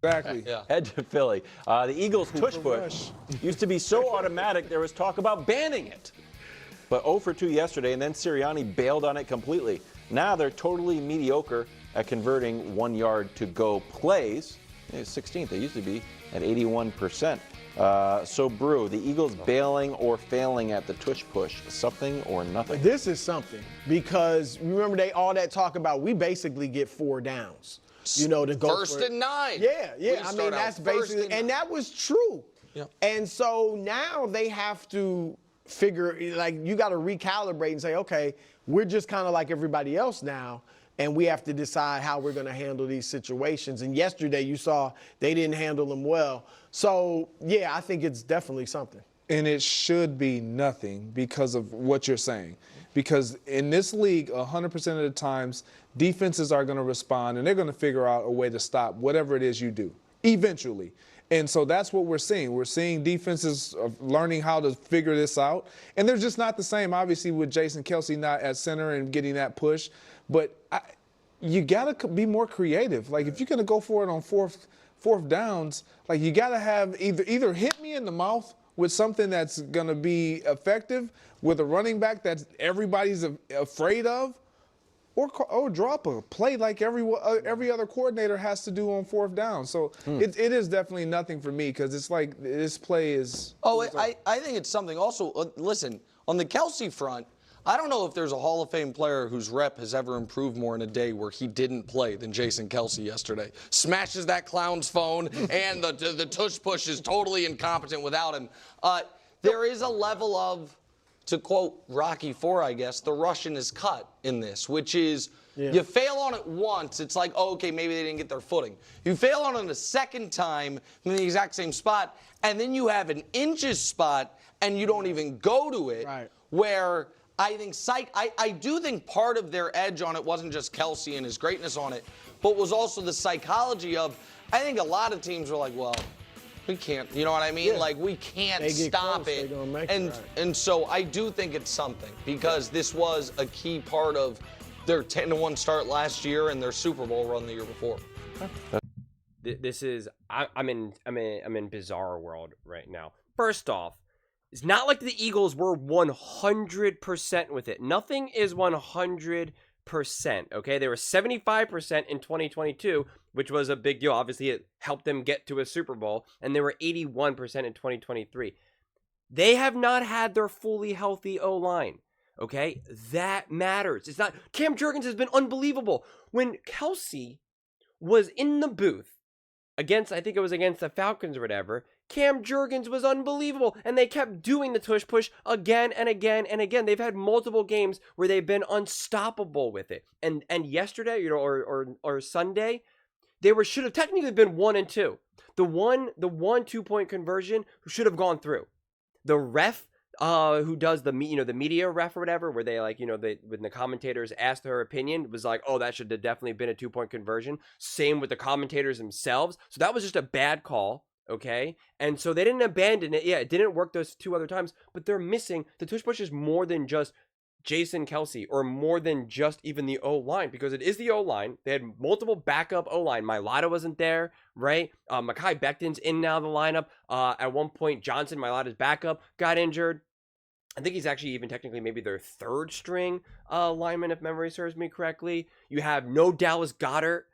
Exactly. Yeah. Head to Philly. The Eagles' tush push used to be so automatic there was talk about banning it. But 0 for 2 yesterday, and then Sirianni bailed on it completely. Now they're totally mediocre at converting 1 yard to go plays. 16th, they used to be at 81%. So, Brew, the Eagles bailing or failing at the tush push, something or nothing? This is something, because remember all that talk about we basically get 4 downs. To go First for and 9. Yeah. We I mean, start that's out first basically, and 9. that was true. Yeah. And so now they have to figure, you got to recalibrate and say, okay, we're just kind of like everybody else now, and we have to decide how we're going to handle these situations. And yesterday you saw they didn't handle them well. So, yeah, I think it's definitely something. And it should be nothing because of what you're saying. Because in this league, 100% of the times, defenses are going to respond, and they're going to figure out a way to stop whatever it is you do, eventually. And so that's what we're seeing. We're seeing defenses learning how to figure this out. And they're just not the same, obviously, with Jason Kelce not at center and getting that push. But you got to be more creative. Like, if you're going to go for it on fourth downs, like, you got to have either hit me in the mouth with something that's going to be effective with a running back that everybody's afraid of, or drop a play like every other coordinator has to do on 4th down. So it is definitely nothing for me, because it's like this play is. I think it's something. Also, listen, on the Kelce front, I don't know if there's a Hall of Fame player whose rep has ever improved more in a day where he didn't play than Jason Kelce yesterday. Smashes that clown's phone, and the tush push is totally incompetent without him. There is a level of, to quote Rocky IV, I guess, the Russian is cut in this, which is you fail on it once, it's like, oh, okay, maybe they didn't get their footing. You fail on it a second time in the exact same spot, and then you have an inches spot, and you don't even go to it, where I think I do think part of their edge on it wasn't just Kelce and his greatness on it, but was also the psychology of, I think a lot of teams were like, well, we can't, you know what I mean? Yeah. Like, we can't stop close, it. they're gonna make And it, right. and so I do think it's something, because this was a key part of their 10-1 start last year and their Super Bowl run the year before. This is I'm in bizarre world right now. First off, it's not like the Eagles were 100% with it. Nothing is 100%. Okay, they were 75% in 2022, which was a big deal. Obviously, it helped them get to a Super Bowl, and they were 81% in 2023. They have not had their fully healthy O-line. Okay, that matters. It's not. Cam Jurgens has been unbelievable. When Kelce was in the booth against, I think it was against the Falcons or whatever, Cam Jurgens was unbelievable, and they kept doing the tush push again and again and again. They've had multiple games where they've been unstoppable with it. And yesterday, or Sunday, they should have technically been 1 and 2. The one 2-point conversion should have gone through. The ref, who does the media ref or whatever, where they when the commentators asked her opinion, was like, oh, that should have definitely been a 2-point conversion. Same with the commentators themselves. So that was just a bad call. Okay, and so they didn't abandon it. Yeah, it didn't work those 2 other times, but they're missing. The tush push is more than just Jason Kelce, or more than just even the O-line, because it is the O-line. They had multiple backup O-line. Mailata wasn't there, right? Mekhi Becton's in now the lineup. At one point, Johnson, Mailata's backup, got injured. I think he's actually even technically maybe their 3rd string lineman, if memory serves me correctly. You have no Dallas Goedert.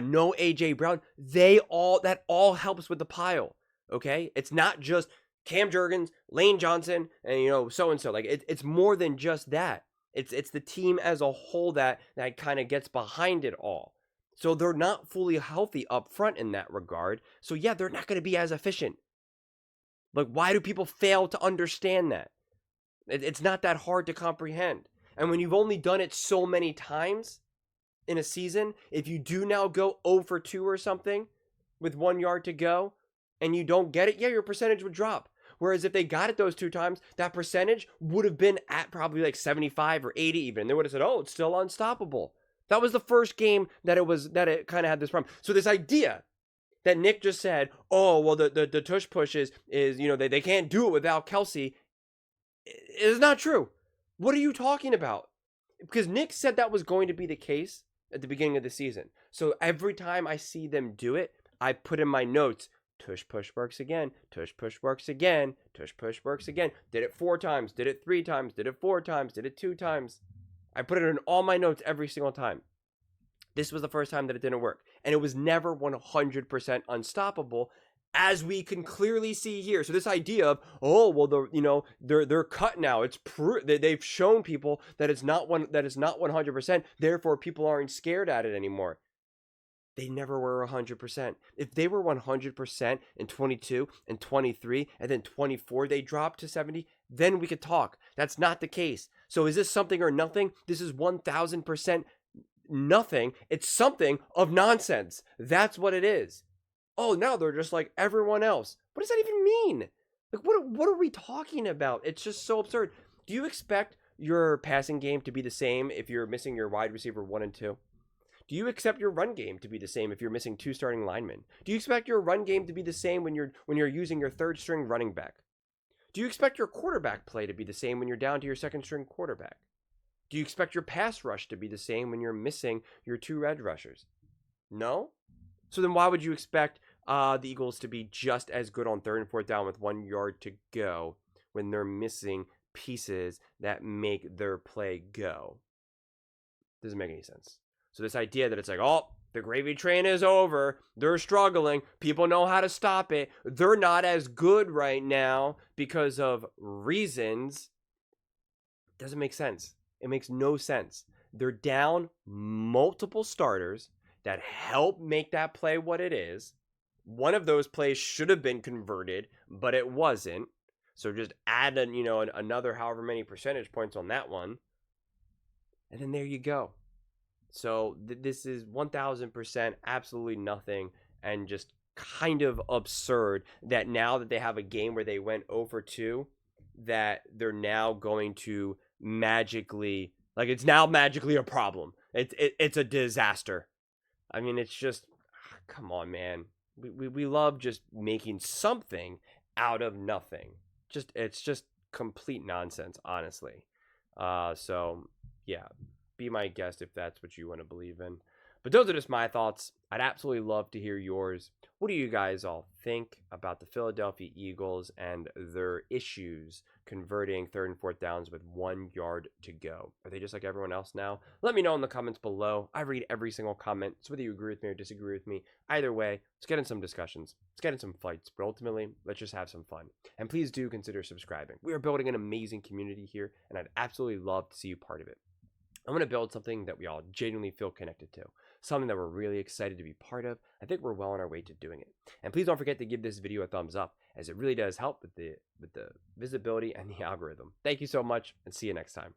No A.J. Brown. That all helps with the pile, okay? It's not just Cam Jurgens, Lane Johnson, and so-and-so. Like, it's more than just that. It's the team as a whole that kind of gets behind it all. So they're not fully healthy up front in that regard. So yeah, they're not going to be as efficient. Like, why do people fail to understand that? It's not that hard to comprehend. And when you've only done it so many times in a season, if you do now go 0 for 2 or something with 1 yard to go and you don't get it, yeah, your percentage would drop. Whereas if they got it those 2 times, that percentage would have been at probably like 75 or 80 even. And they would have said, oh, it's still unstoppable. That was the first game that it kind of had this problem. So this idea that Nick just said, oh, well, the tush push is they can't do it without Kelce, is not true. What are you talking about? Because Nick said that was going to be the case at the beginning of the season. So every time I see them do it, I put in my notes, tush push works again, tush push works again, tush push works again. Did it 4 times, did it 3 times, did it 4 times, did it 2 times. I put it in all my notes every single time. This was the first time that it didn't work. And it was never 100% unstoppable, as we can clearly see here. So this idea of, oh, well, they're cut now. It's they've shown people that it's not 100%. Therefore, people aren't scared at it anymore. They never were 100%. If they were 100% in 22 and 23 and then 24 they dropped to 70, then we could talk. That's not the case. So is this something or nothing? This is 1,000% nothing. It's something of nonsense. That's what it is. Oh, now they're just like everyone else. What does that even mean? Like, what are we talking about? It's just so absurd. Do you expect your passing game to be the same if you're missing your wide receiver 1 and 2? Do you accept your run game to be the same if you're missing 2 starting linemen? Do you expect your run game to be the same when you're using your 3rd string running back? Do you expect your quarterback play to be the same when you're down to your 2nd string quarterback? Do you expect your pass rush to be the same when you're missing your 2 edge rushers? No? So then why would you expect the Eagles to be just as good on 3rd and 4th down with 1 yard to go when they're missing pieces that make their play go? Doesn't make any sense. So this idea that it's like, oh, the gravy train is over, they're struggling, people know how to stop it, they're not as good right now because of reasons, doesn't make sense. It makes no sense. They're down multiple starters that help make that play what it is. One of those plays should have been converted, but it wasn't. So just add another however many percentage points on that one. And then there you go. So this is 1,000% absolutely nothing, and just kind of absurd that now that they have a game where they went 0 for 2, that they're now going to magically, like, it's now magically a problem. It's a disaster. I mean, it's just, come on, man. We love just making something out of nothing. It's just complete nonsense, honestly. So yeah, be my guest if that's what you want to believe in. But those are just my thoughts. I'd absolutely love to hear yours. What do you guys all think about the Philadelphia Eagles and their issues converting 3rd and 4th downs with 1 yard to go? Are they just like everyone else now? Let me know in the comments below. I read every single comment, so whether you agree with me or disagree with me, either way, let's get in some discussions. Let's get in some fights, but ultimately, let's just have some fun. And please do consider subscribing. We are building an amazing community here, and I'd absolutely love to see you part of it. I want to build something that we all genuinely feel connected to, something that we're really excited to be part of. I think we're well on our way to doing it. And please don't forget to give this video a thumbs up, as it really does help with the visibility and the algorithm. Thank you so much, and see you next time.